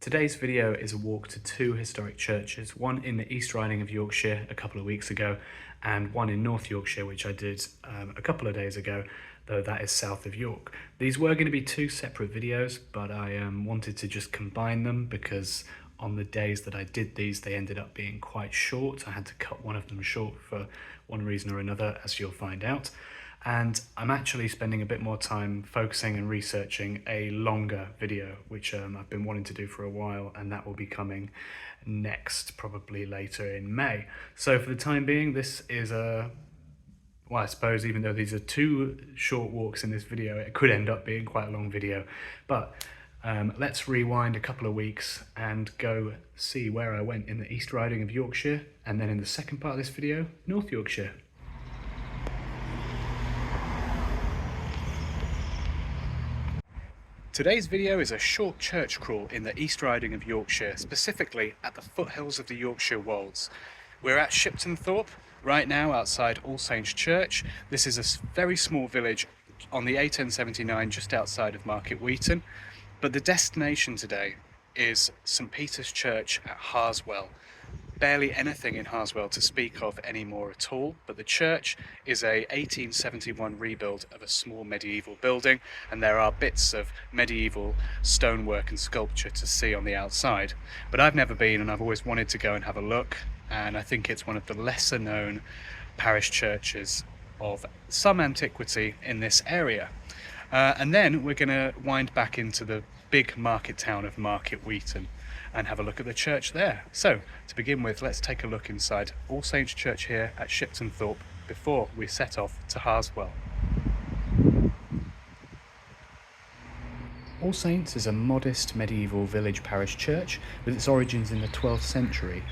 Today's video is a walk to two historic churches, one in the East Riding of Yorkshire a couple of weeks ago and one in North Yorkshire, which I did a couple of days ago, though that is south of York. These were going to be two separate videos, but I wanted to just combine them because on the days that I did these, they ended up being quite short. I had to cut one of them short for one reason or another, as you'll find out. And I'm actually spending a bit more time focusing and researching a longer video, which I've been wanting to do for a while, and that will be coming next, probably later in May. So for the time being, this is well, I suppose even though these are two short walks in this video, it could end up being quite a long video. But let's rewind a couple of weeks and go see where I went in the East Riding of Yorkshire, and then in the second part of this video, North Yorkshire. Today's video is a short church crawl in the East Riding of Yorkshire, specifically at the foothills of the Yorkshire Wolds. We're at Shiptonthorpe right now outside All Saints Church. This is a very small village on the A1079 just outside of Market Wheaton, but the destination today is St Peter's Church at Harswell. Barely anything in Harswell to speak of anymore at all, but the church is a 1871 rebuild of a small medieval building, and there are bits of medieval stonework and sculpture to see on the outside. But I've never been, and I've always wanted to go and have a look, and I think it's one of the lesser known parish churches of some antiquity in this area. And then we're going to wind back into the big market town of Market Wheaton and have a look at the church there. So, to begin with, let's take a look inside All Saints Church here at Shiptonthorpe before we set off to Harswell. All Saints is a modest medieval village parish church with its origins in the 12th century.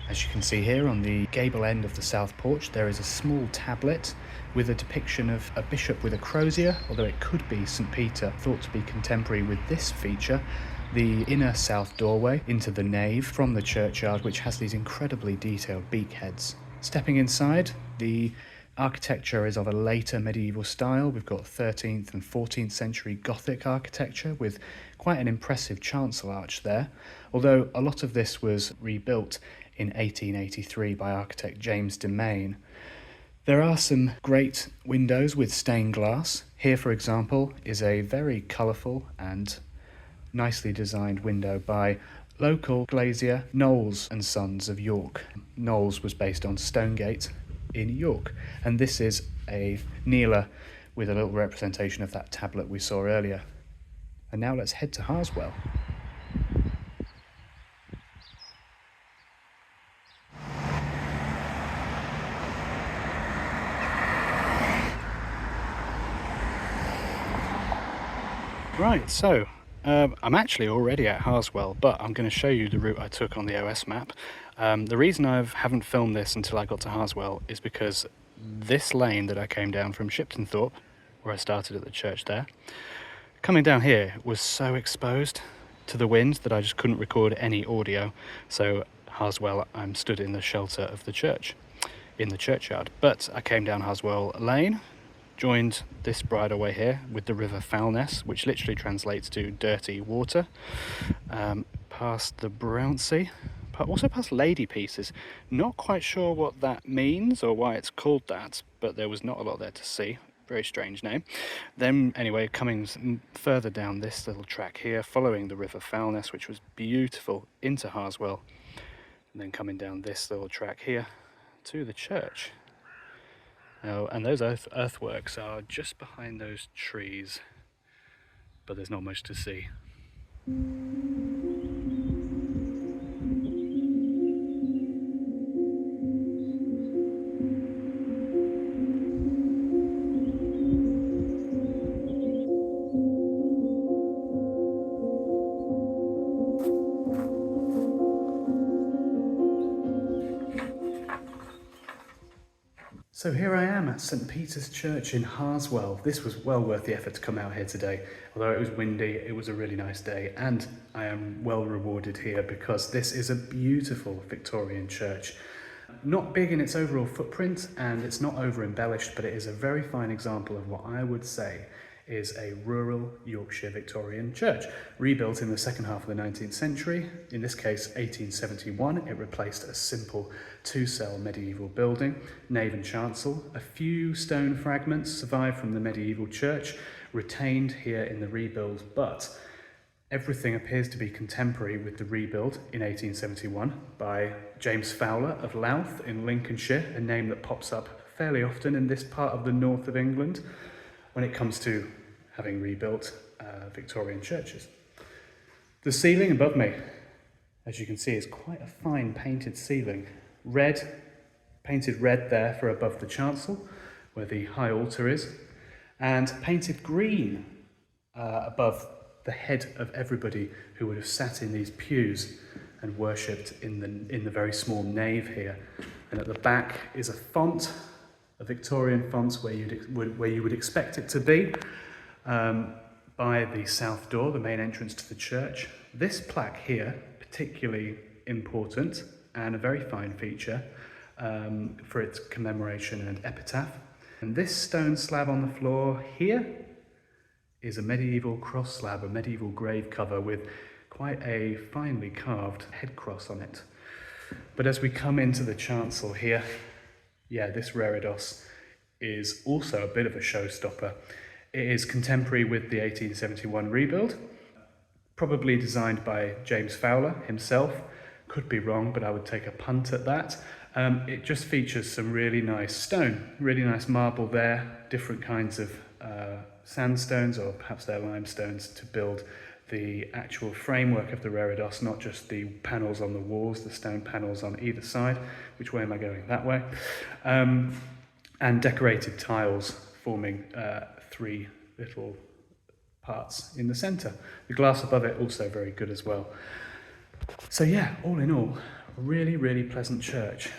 As you can see here on the gable end of the south porch, there is a small tablet with a depiction of a bishop with a crozier, although it could be St Peter, thought to be contemporary with this feature. The inner south doorway into the nave from the churchyard, which has these incredibly detailed beakheads. Stepping inside, the architecture is of a later medieval style. We've got 13th and 14th century Gothic architecture with quite an impressive chancel arch there, although a lot of this was rebuilt in 1883 by architect James Demain. There are some great windows with stained glass. Here, for example, is a very colourful and nicely designed window by local glazier Knowles and Sons of York. Knowles was based on Stonegate in York, and this is a kneeler with a little representation of that tablet we saw earlier. And now let's head to Harswell. Right, so I'm actually already at Harswell, but I'm going to show you the route I took on the OS map. The reason I haven't filmed this until I got to Harswell is because this lane that I came down from Shiptonthorpe, where I started at the church there, coming down here was so exposed to the wind that I just couldn't record any audio. So Harswell, I'm stood in the shelter of the church, in the churchyard. But I came down Harswell Lane, joined this bridleway here with the River Foulness, which literally translates to dirty water, past the Brownsea, also past Lady Pieces. Not quite sure what that means or why it's called that, but there was not a lot there to see. Very strange name. Then anyway, coming further down this little track here, following the River Foulness, which was beautiful, into Harswell, and then coming down this little track here to the church. Oh, and those earthworks are just behind those trees, but there's not much to see. So here I am at St Peter's Church in Harswell. This was well worth the effort to come out here today. Although it was windy, it was a really nice day, and I am well rewarded here because this is a beautiful Victorian church. Not big in its overall footprint, and it's not over embellished, but it is a very fine example of what I would say is a rural Yorkshire Victorian church, rebuilt in the second half of the 19th century, in this case 1871. It replaced a simple two-cell medieval building, nave and chancel. A few stone fragments survive from the medieval church, retained here in the rebuild, but everything appears to be contemporary with the rebuild in 1871 by James Fowler of Louth in Lincolnshire, a name that pops up fairly often in this part of the north of England when it comes to having rebuilt Victorian churches. The ceiling above me, as you can see, is quite a fine painted ceiling. Red, painted red there for above the chancel, where the high altar is, and painted green above the head of everybody who would have sat in these pews and worshipped in the very small nave here. And at the back is a font, a Victorian font where you would expect it to be, by the south door, the main entrance to the church. This plaque here, particularly important and a very fine feature for its commemoration and epitaph. And this stone slab on the floor here is a medieval cross slab, a medieval grave cover with quite a finely carved head cross on it. But as we come into the chancel here, yeah, this reredos is also a bit of a showstopper. It is contemporary with the 1871 rebuild, probably designed by James Fowler himself. Could be wrong, but I would take a punt at that. It just features some really nice stone, really nice marble there, different kinds of sandstones, or perhaps they're limestones, to build the actual framework of the reredos, not just the panels on the walls, the stone panels on either side. Which way am I going? That way. And decorated tiles forming three little parts in the centre. The glass above it also very good as well. So yeah, all in all, a really, really pleasant church.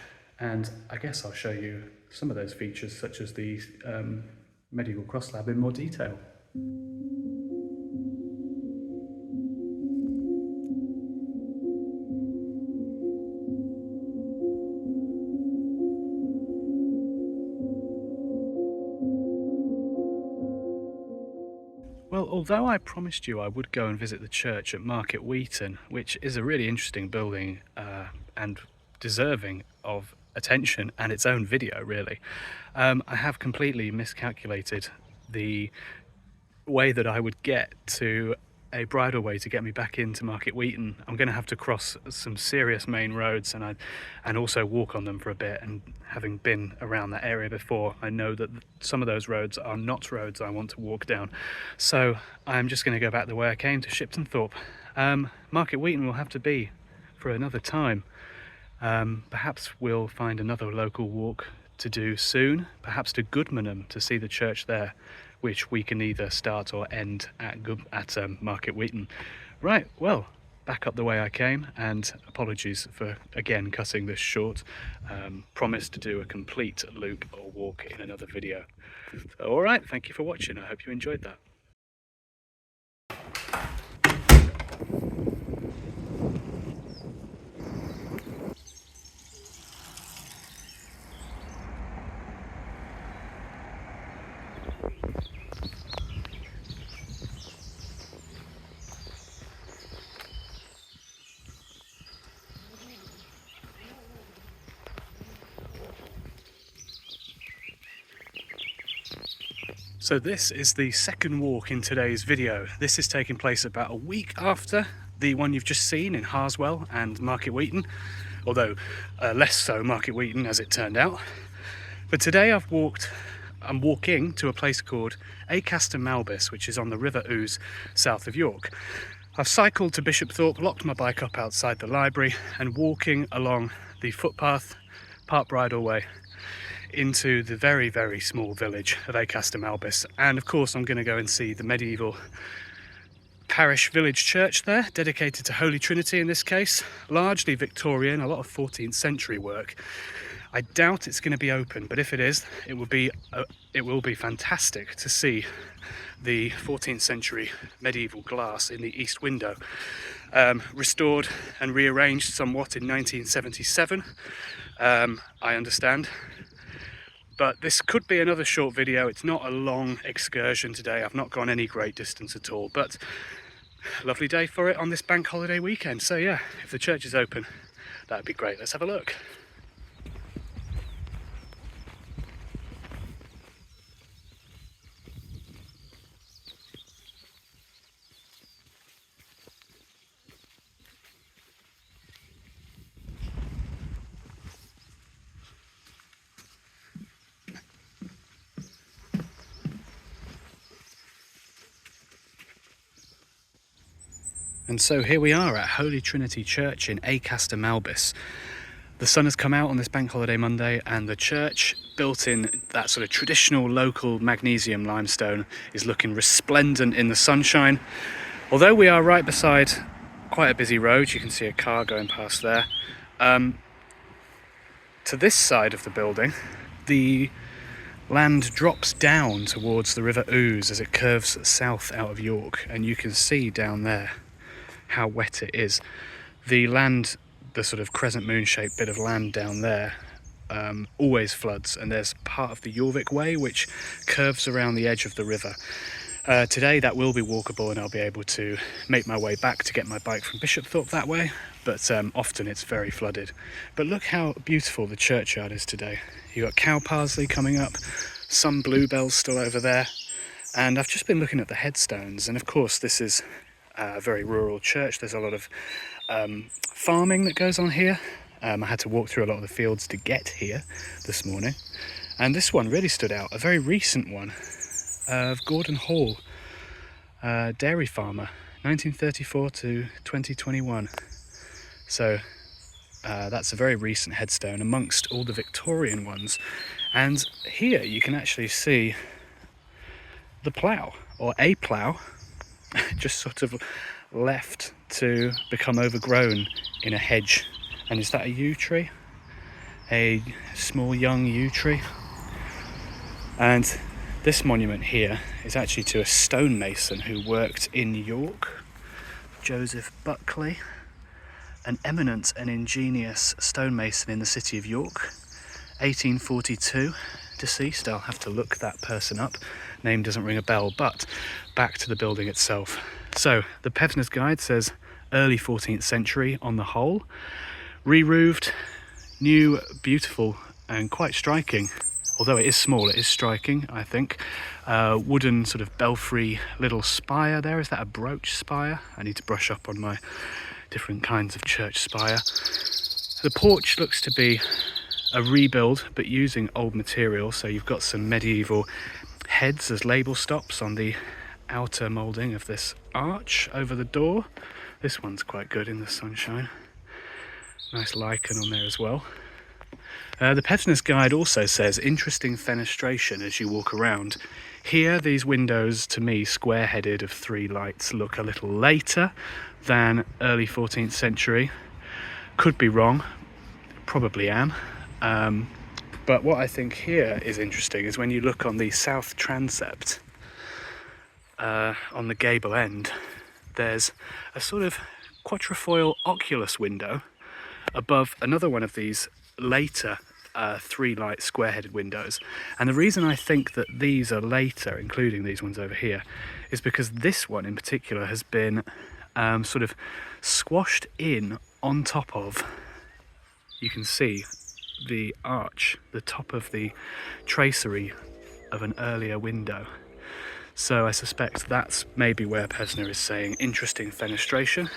And I guess I'll show you some of those features, such as the medieval cross slab, in more detail. Well, although I promised you I would go and visit the church at Market Wheaton, which is a really interesting building and deserving of attention and its own video, really, I have completely miscalculated the way that I would get to a bridleway to get me back into Market Wheaton. I'm going to have to cross some serious main roads and also walk on them for a bit, and having been around that area before, I know that some of those roads are not roads I want to walk down. So I'm just going to go back the way I came, to Shiptonthorpe. Market Wheaton will have to be for another time. Perhaps we'll find another local walk to do soon, perhaps to Goodmanham to see the church there, which we can either start or end at Market Wheaton. Right, well, back up the way I came, and apologies for again cutting this short. Promise to do a complete loop or walk in another video. So, all right, thank you for watching. I hope you enjoyed that. So this is the second walk in today's video. This is taking place about a week after the one you've just seen in Harswell and Market Wheaton, although less so Market Wheaton as it turned out. But today I'm walking to a place called Acaster Malbis, which is on the River Ouse, south of York. I've cycled to Bishopthorpe, locked my bike up outside the library, and walking along the footpath, part bridleway, into the very, very small village of Acaster Malbis. And of course I'm going to go and see the medieval parish village church there, dedicated to Holy Trinity in this case, largely Victorian, a lot of 14th century work. I doubt it's going to be open, but if it is, it will be fantastic to see the 14th century medieval glass in the east window, restored and rearranged somewhat in 1977, I understand. But this could be another short video. It's not a long excursion today. I've not gone any great distance at all, but a lovely day for it on this bank holiday weekend. So yeah, if the church is open, that'd be great. Let's have a look. And so here we are at Holy Trinity Church in Acaster Malbis. The sun has come out on this bank holiday Monday, and the church, built in that sort of traditional local magnesium limestone, is looking resplendent in the sunshine. Although we are right beside quite a busy road, you can see a car going past there. To this side of the building, the land drops down towards the River Ouse as it curves south out of York, and you can see down there how wet it is. The land, the sort of crescent moon shaped bit of land down there, always floods, and there's part of the Jorvik Way which curves around the edge of the river. Today that will be walkable, and I'll be able to make my way back to get my bike from Bishopthorpe that way, but often it's very flooded. But look how beautiful the churchyard is today. You've got cow parsley coming up, some bluebells still over there, and I've just been looking at the headstones, and of course this is a very rural church. There's a lot of farming that goes on here. I had to walk through a lot of the fields to get here this morning, and this one really stood out, a very recent one of Gordon Hall, dairy farmer, 1934 to 2021. So that's a very recent headstone amongst all the Victorian ones. And here you can actually see the plough, or a plough, just sort of left to become overgrown in a hedge. And is that a yew tree? A small young yew tree. And this monument here is actually to a stonemason who worked in York, Joseph Buckley, an eminent and ingenious stonemason in the city of York, 1842, deceased. I'll have to look that person up. Name doesn't ring a bell, but back to the building itself. So the Pevsner's Guide says early 14th century on the whole. Re-roofed, new, beautiful, and quite striking. Although it is small, it is striking, I think. Wooden sort of belfry little spire there. Is that a brooch spire? I need to brush up on my different kinds of church spire. The porch looks to be a rebuild, but using old material. So you've got some medieval heads as label stops on the outer moulding of this arch over the door. This one's quite good in the sunshine. Nice lichen on there as well. The Pevsner's Guide also says interesting fenestration as you walk around. Here, these windows, to me, square-headed of 3 lights, look a little later than early 14th century. Could be wrong, probably am. But what I think here is interesting is when you look on the south transept, on the gable end, there's a sort of quatrefoil oculus window above another one of these later 3-light square-headed windows. And the reason I think that these are later, including these ones over here, is because this one in particular has been sort of squashed in on top of, you can see the arch, the top of the tracery of an earlier window. So I suspect that's maybe where Pevsner is saying interesting fenestration.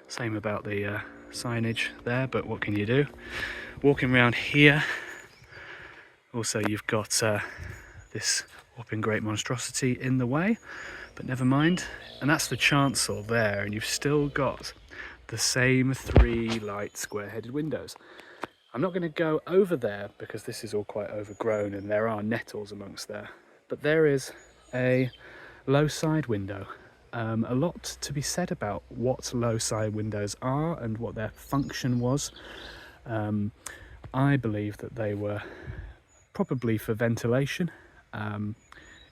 Same about the signage there, but what can you do? Walking around here, also you've got this whopping great monstrosity in the way, but never mind. And that's the chancel there, and you've still got the same 3 light square-headed windows. I'm not going to go over there because this is all quite overgrown and there are nettles amongst there, but there is a low side window. A lot to be said about what low side windows are and what their function was. I believe that they were probably for ventilation.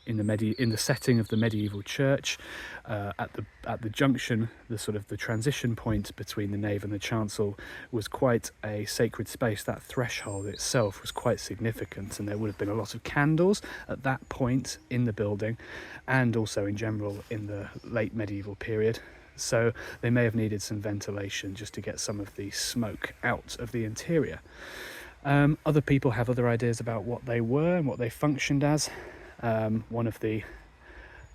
in the setting of the medieval church, at the junction, the transition point between the nave and the chancel was quite a sacred space. That threshold itself was quite significant, and there would have been a lot of candles at that point in the building, and also in general in the late medieval period. So they may have needed some ventilation just to get some of the smoke out of the interior. Other people have other ideas about what they were and what they functioned as. One of the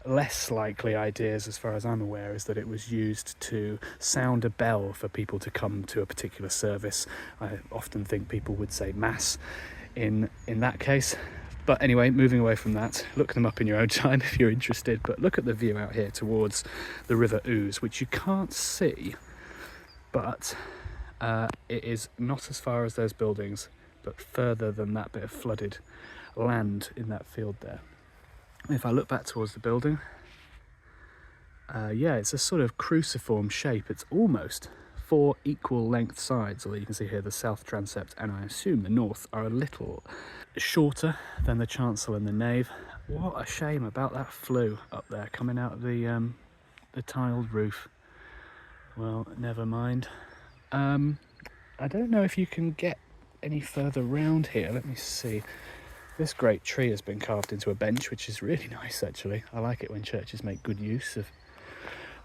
less likely ideas, as far as I'm aware, is that it was used to sound a bell for people to come to a particular service. I often think people would say mass in that case. But anyway, moving away from that, look them up in your own time if you're interested. But look at the view out here towards the River Ouse, which you can't see, but it is not as far as those buildings, but further than that bit of flooded land in that field there. If I look back towards the building, yeah, it's a sort of cruciform shape. It's almost 4 equal length sides, although you can see here the south transept and I assume the north are a little shorter than the chancel and the nave. What a shame about that flue up there coming out of the tiled roof. Well, never mind. I don't know if you can get any further round here. Let me see. This great tree has been carved into a bench, which is really nice actually. I like it when churches make good use of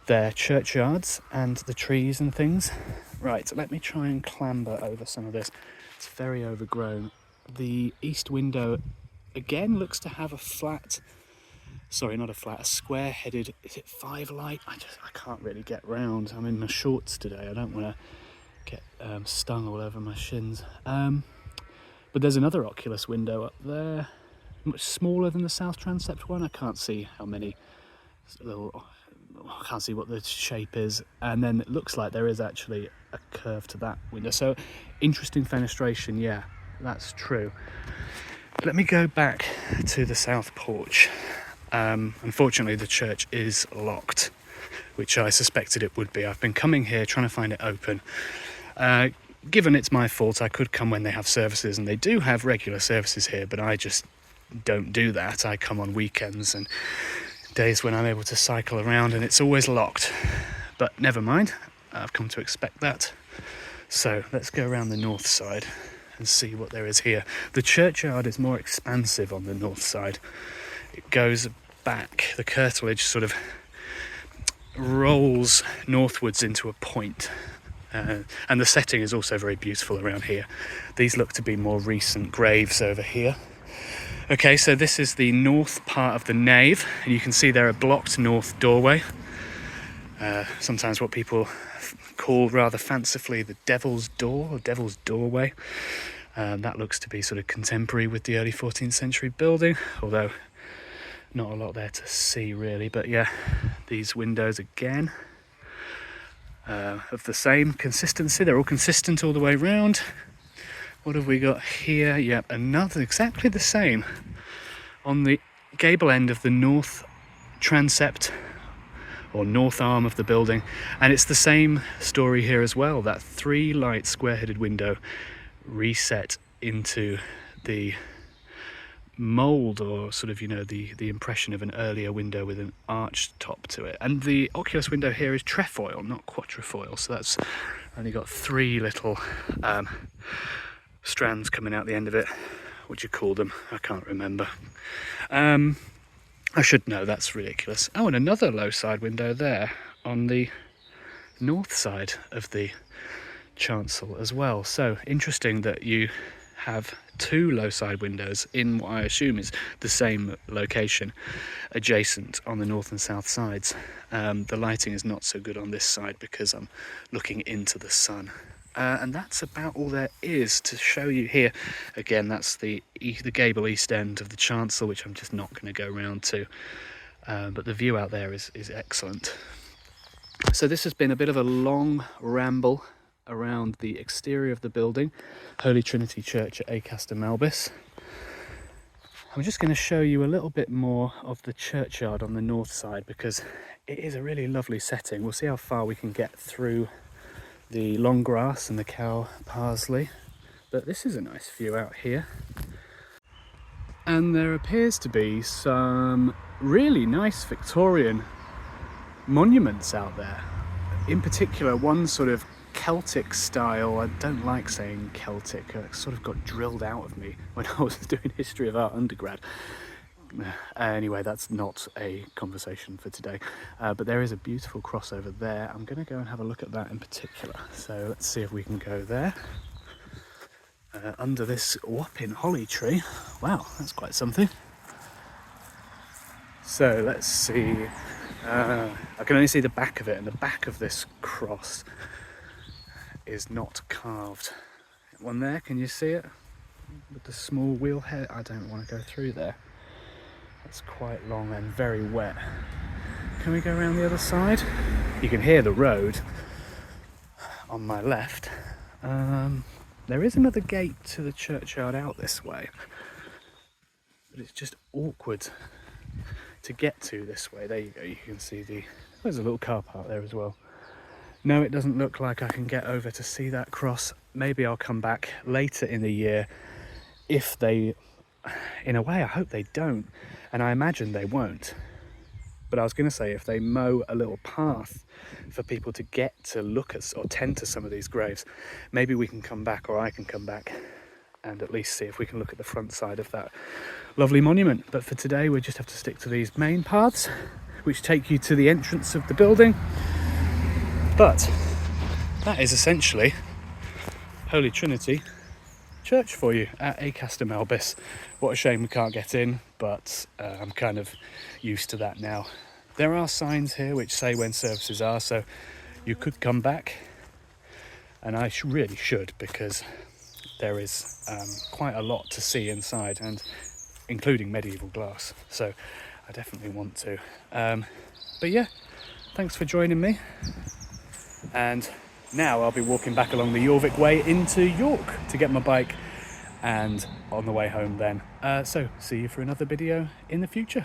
their churchyards and the trees and things. Right, let me try and clamber over some of this. It's very overgrown. The east window again looks to have a square-headed, is it 5-light? I can't really get round. I'm in my shorts today. I don't want to get stung all over my shins. But there's another oculus window up there, much smaller than the south transept one. I can't see how many I can't see what the shape is, and then it looks like there is actually a curve to that window. So interesting fenestration, yeah, that's true. Let me go back to the south porch. Unfortunately the church is locked, which I suspected it would be. I've been coming here trying to find it open. Given it's my fault, I could come when they have services, and they do have regular services here, but I just don't do that. I come on weekends and days when I'm able to cycle around, and it's always locked. But never mind, I've come to expect that. So let's go around the north side and see what there is here. The churchyard is more expansive on the north side. It goes back, the curtilage sort of rolls northwards into a point. And the setting is also very beautiful around here. These look to be more recent graves over here. Okay, so this is the north part of the nave, and you can see there a blocked north doorway. Sometimes what people call rather fancifully the Devil's Door or Devil's Doorway. That looks to be sort of contemporary with the early 14th century building, although not a lot there to see really. But yeah, these windows again. Of the same consistency, they're all consistent all the way round. What have we got here? Yep, another exactly the same on the gable end of the north transept or north arm of the building, and it's the same story here as well. That 3-light square-headed window reset into the mould, or sort of, you know, the impression of an earlier window with an arched top to it. And the oculus window here is trefoil, not quatrefoil, so that's only got 3 little strands coming out the end of it. What do you call them? I can't remember. I should know, that's ridiculous. Oh, and another low side window there on the north side of the chancel as well. So interesting that you have 2 low side windows in what I assume is the same location, adjacent on the north and south sides. The lighting is not so good on this side because I'm looking into the sun. And that's about all there is to show you here. Again, that's the gable east end of the chancel, which I'm just not going to go round to. But the view out there is excellent. So this has been a bit of a long ramble around the exterior of the building, Holy Trinity Church at Acaster Malbis. I'm just going to show you a little bit more of the churchyard on the north side because it is a really lovely setting. We'll see how far we can get through the long grass and the cow parsley, but this is a nice view out here. and there appears to be some really nice Victorian monuments out there. In particular, one sort of Celtic style. I don't like saying Celtic, it sort of got drilled out of me when I was doing history of art undergrad. Anyway, that's not a conversation for today, but there is a beautiful cross over there. I'm going to go and have a look at that in particular, so let's see if we can go there. Under this whopping holly tree. Wow, that's quite something. So let's see, I can only see the back of it, and the back of this cross is not carved. One there, can you see it? With the small wheel head. I don't want to go through there. It's quite long and very wet. Can we go around the other side? You can hear the road on my left. There is another gate to the churchyard out this way, but it's just awkward to get to this way. There you go, you can see there's a little car park there as well. No, it doesn't look like I can get over to see that cross. Maybe I'll come back later in the year if they, in a way I hope they don't, and I imagine they won't. But I was going to say, if they mow a little path for people to get to look at or tend to some of these graves, maybe we can come back, or I can come back and at least see if we can look at the front side of that lovely monument. But for today we just have to stick to these main paths which take you to the entrance of the building. But that is essentially Holy Trinity Church for you at Acaster Malbis. What a shame we can't get in, but I'm kind of used to that now. There are signs here which say when services are, so you could come back, and I really should, because there is quite a lot to see inside, and including medieval glass, so I definitely want to. But yeah, thanks for joining me, and now I'll be walking back along the Jorvik Way into York to get my bike, and on the way home then. So see you for another video in the future.